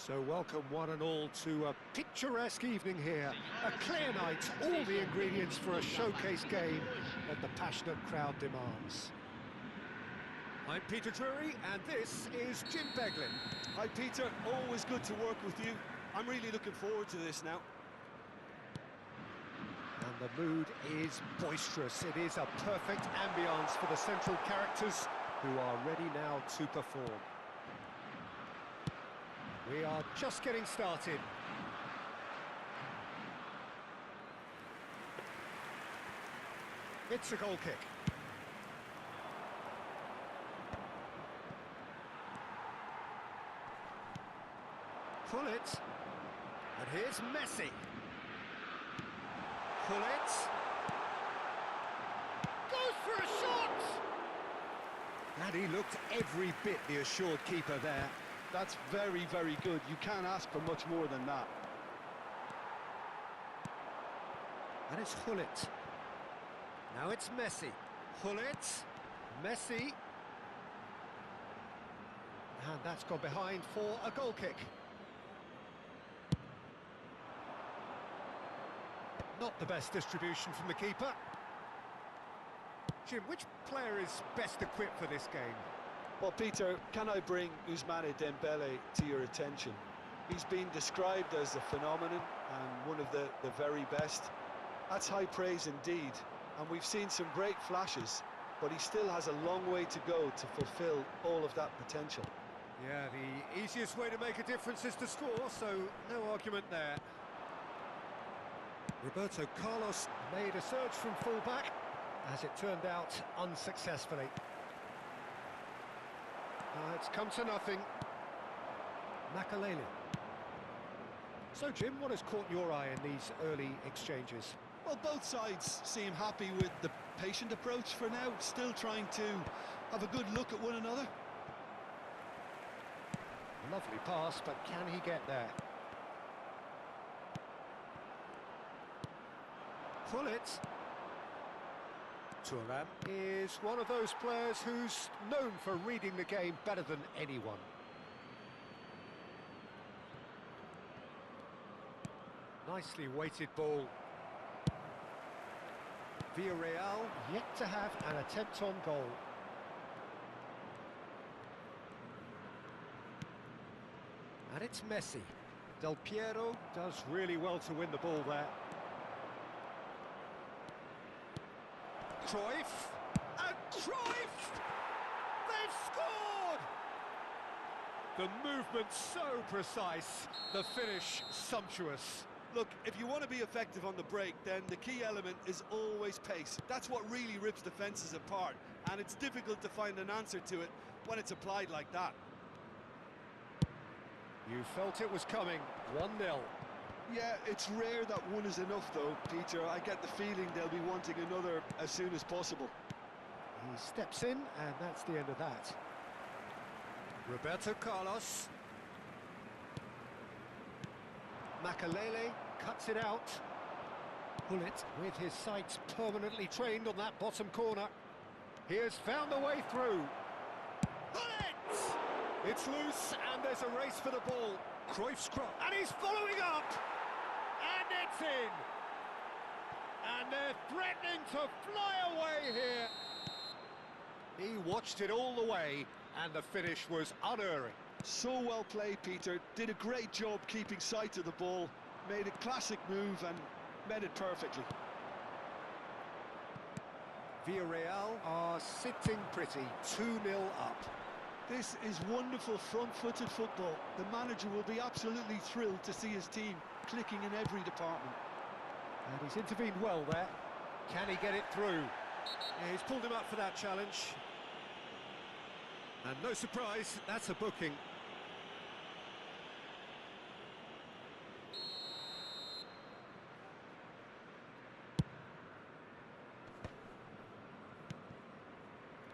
So welcome one and all to a picturesque evening here. A clear night, all the ingredients for a showcase game that the passionate crowd demands. I'm Peter Drury, and this is Jim Beglin. Hi Peter, always good to work with you. I'm really looking forward to this now. And the mood is boisterous. It is a perfect ambience for the central characters who are ready now to perform. We are just getting started. It's a goal kick. Pull it. And here's Messi. Pull it. Goes for a shot! And he looked every bit the assured keeper there. That's very, very good. You can't ask for much more than that. And it's Hullet. Now it's Messi. Hullet. Messi. And that's gone behind for a goal kick. Not the best distribution from the keeper. Jim, which player is best equipped for this game? Well, Peter, can I bring Ousmane Dembele to your attention? He's been described as a phenomenon and one of the very best. That's high praise indeed, and we've seen some great flashes, but he still has a long way to go to fulfill all of that potential. Yeah, the easiest way to make a difference is to score, so no argument there. Roberto Carlos made a surge from full-back, as it turned out unsuccessfully. It's come to nothing. Makalele. So, Jim, what has caught your eye in these early exchanges? Well, both sides seem happy with the patient approach for now, still trying to have a good look at one another. Lovely pass, but can he get there? Pull it. Thuram is one of those players who's known for reading the game better than anyone. Nicely weighted ball. Villarreal yet to have an attempt on goal. And it's Messi. Del Piero does really well to win the ball there. Cruyff, and Cruyff! They've scored! The movement so precise, the finish sumptuous. Look, if you want to be effective on the break, then the key element is always pace. That's what really rips defences apart, and it's difficult to find an answer to it when it's applied like that. You felt it was coming, 1-0. Yeah, it's rare that one is enough though, Peter. I get the feeling they'll be wanting another as soon as possible. He steps in, and that's the end of that. Roberto Carlos. Makalele cuts it out. Hullet, with his sights permanently trained on that bottom corner. He has found a way through. Hullet! It's loose, and there's a race for the ball. Cruyff's cross, and he's following up! And it's in! And they're threatening to fly away here! He watched it all the way, and the finish was unerring. So well played, Peter. Did a great job keeping sight of the ball. Made a classic move and met it perfectly. Villarreal are sitting pretty, 2-0 up. This is wonderful front-footed football. The manager will be absolutely thrilled to see his team clicking in every department. And he's intervened well there. Can he get it through? Yeah, he's pulled him up for that challenge. And no surprise, that's a booking.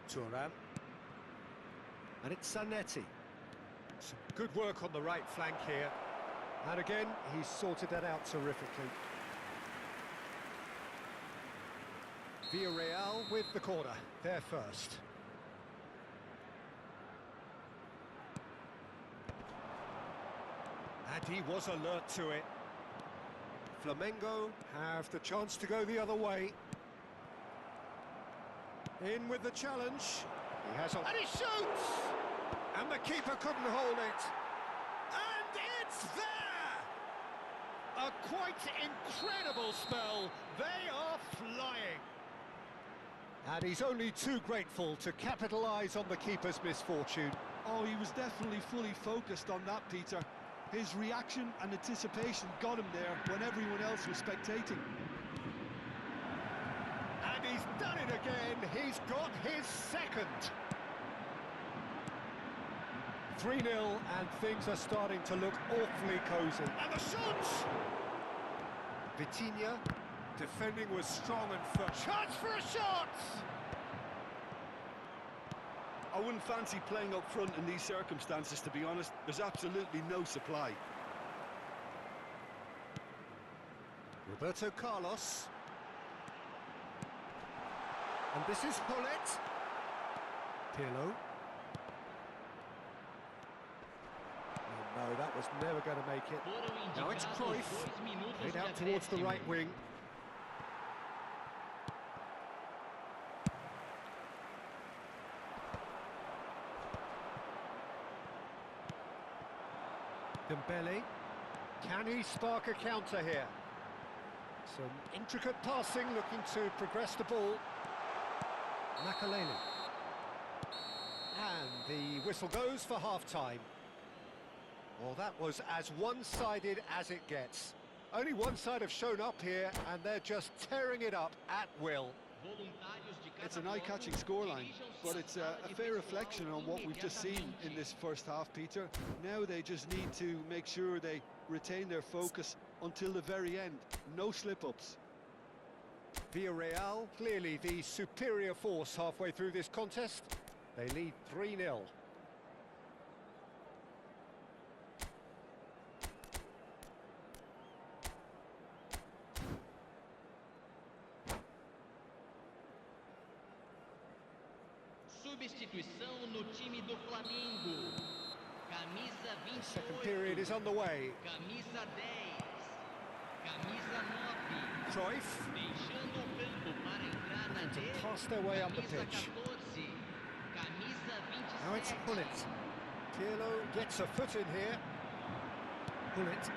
Thuram. And it's Zanetti. Some good work on the right flank here. And again, he's sorted that out terrifically. Villarreal with the corner, they're first. And he was alert to it. Flamengo have the chance to go the other way. In with the challenge. He has a... And he shoots! And the keeper couldn't hold it. And it's there! A quite incredible spell. They are flying. And he's only too grateful to capitalise on the keeper's misfortune. Oh, he was definitely fully focused on that, Peter. His reaction and anticipation got him there when everyone else was spectating. And he's done it again. He's got his second. 3-0, and things are starting to look awfully cosy. And the shot! Vitinha, defending was strong and firm. Chance for a shot! I wouldn't fancy playing up front in these circumstances, to be honest. There's absolutely no supply. Roberto Carlos. And this is Hullet. Pirlo. No, that was never going to make it. Now it's Cruyff. Played out towards the right wing. Dembele. Can he spark a counter here? Some intricate passing, looking to progress the ball. Makalele. And the whistle goes for half-time. Well, that was as one-sided as it gets. Only one side have shown up here, and they're just tearing it up at will. It's an eye-catching scoreline, but it's a fair reflection on what we've just seen in this first half, Peter. Now they just need to make sure they retain their focus until the very end. No slip-ups. Villarreal, clearly the superior force halfway through this contest. They lead 3-0. Substituição no time do Flamengo. Camisa 28. The second period is underway. Camisa 10. Camisa 9. Cruyff. Deixando o campo para entrar na To 10. pass their way up the Camisa pitch. 14. Camisa 27. Now it's Hullet. Pirlo gets a foot in here. Hullet.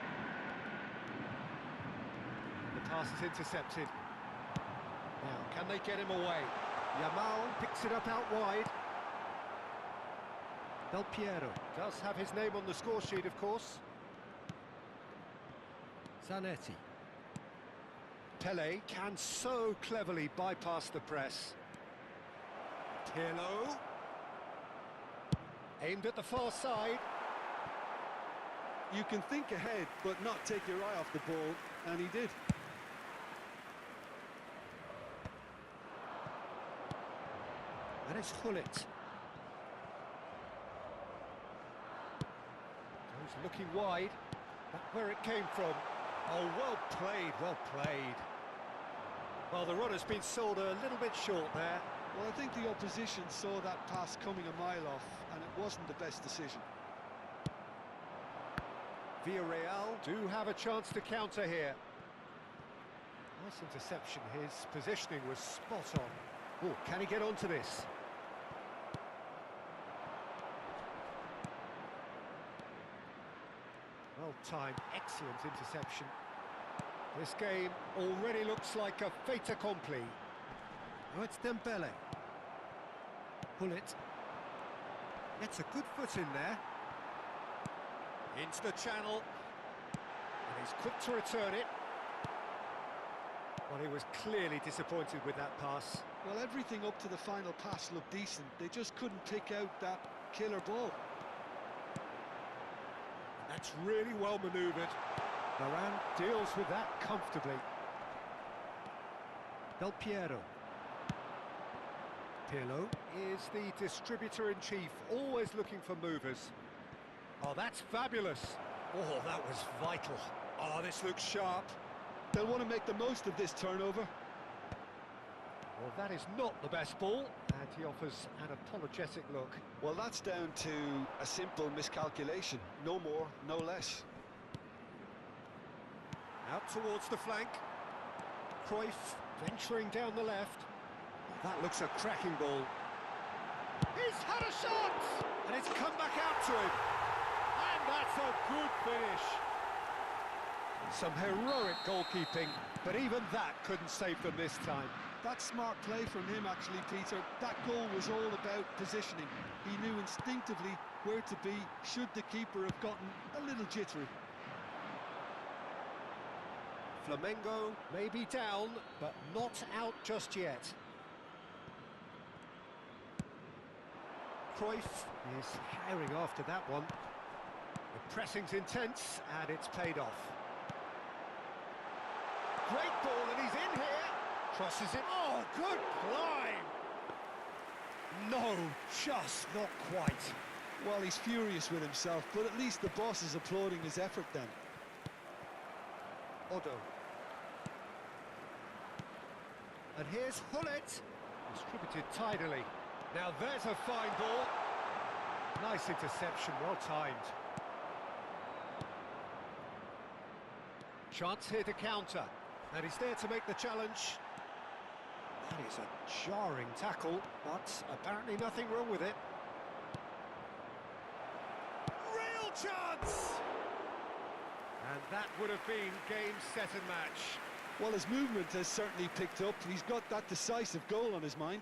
The pass is intercepted. Now, can they get him away? Yamal picks it up out wide. Del Piero does have his name on the score sheet, of course. Zanetti. Pele can so cleverly bypass the press. Pirlo. Aimed at the far side. You can think ahead, but not take your eye off the ball, and he did. And it's Hullet. Goes looking wide. Back where it came from. Oh, well played, well played. Well, the run has been sold a little bit short there. Well, I think the opposition saw that pass coming a mile off, and it wasn't the best decision. Villarreal do have a chance to counter here. Nice interception. His positioning was spot on. Oh, can he get onto this? Well-timed, excellent interception. This game already looks like a fait accompli. Oh, it's Dembele. Hullet. Gets a good foot in there. Into the channel. And he's quick to return it. Well, he was clearly disappointed with that pass. Well, everything up to the final pass looked decent. They just couldn't pick out that killer ball. That's really well manoeuvred. Varane deals with that comfortably. Del Piero. Pirlo is the distributor-in-chief, always looking for movers. Oh, that's fabulous. Oh, that was vital. Oh, this looks sharp. They'll want to make the most of this turnover. Well, that is not the best ball, and he offers an apologetic look. Well, that's down to a simple miscalculation. No more, no less. Out towards the flank. Cruyff venturing down the left. That looks a cracking ball. He's had a shot! And it's come back out to him. And that's a good finish. Some heroic goalkeeping, but even that couldn't save them this time. That's smart play from him, actually, Peter. That goal was all about positioning. He knew instinctively where to be should the keeper have gotten a little jittery. Flamengo may be down, but not out just yet. Cruyff is herring after that one. The pressing's intense, and it's paid off. Great ball, and he's in here. Crosses it. Oh, good climb! No, just not quite. Well, he's furious with himself, but at least the boss is applauding his effort then. Odo. And here's Hullet. Distributed tidily. Now there's a fine ball. Nice interception, well timed. Chance here to counter. And he's there to make the challenge. That is a jarring tackle, but apparently nothing wrong with it. Real chance! And that would have been game, set and match. Well, his movement has certainly picked up. He's got that decisive goal on his mind.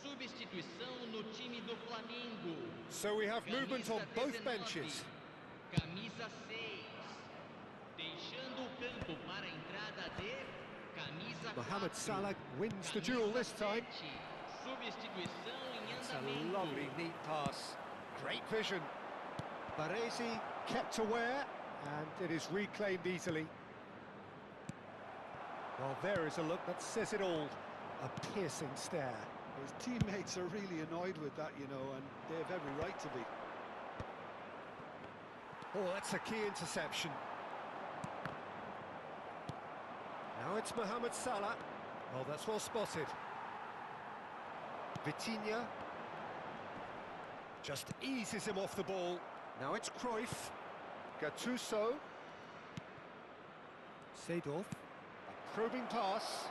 Substituição no time do Flamengo. So we have movement on both benches. Camisa 6. Deixando o campo para a entrada de camisa 4. Mohamed Salah wins the duel this time. Substituição em It's a andamento. lovely, neat pass. Great vision. Baresi kept aware, and it is reclaimed easily. Well, there is a look that says it all. A piercing stare. His teammates are really annoyed with that, you know, and they have every right to be. Oh, that's a key interception. Now it's Mohamed Salah. Oh, that's well spotted. Vitinha just eases him off the ball. Now it's Cruyff. Gattuso. Seedorf. A probing pass.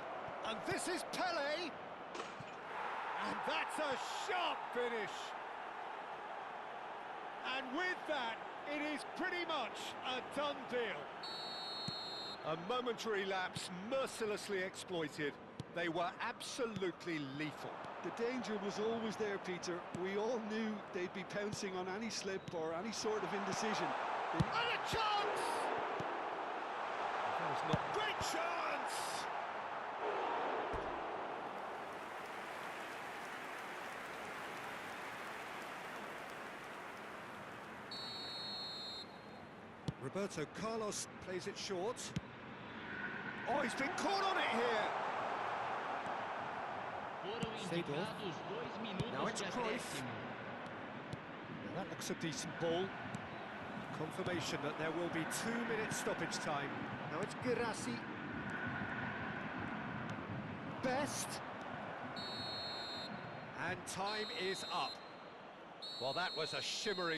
And this is Pele. And that's a sharp finish. And with that, it is pretty much a done deal. A momentary lapse mercilessly exploited. They were absolutely lethal. The danger was always there, Peter. We all knew they'd be pouncing on any slip or any sort of indecision. And a chance! That was not great chance! Roberto Carlos plays it short. Oh, he's been caught on it here! Foram indicados 2 minutos Now it's de Cruyff. acréscimo. Now that looks a decent ball. Confirmation that there will be 2-minute stoppage time. Now it's Guirassy. Best. And time is up. Well, that was a shimmering...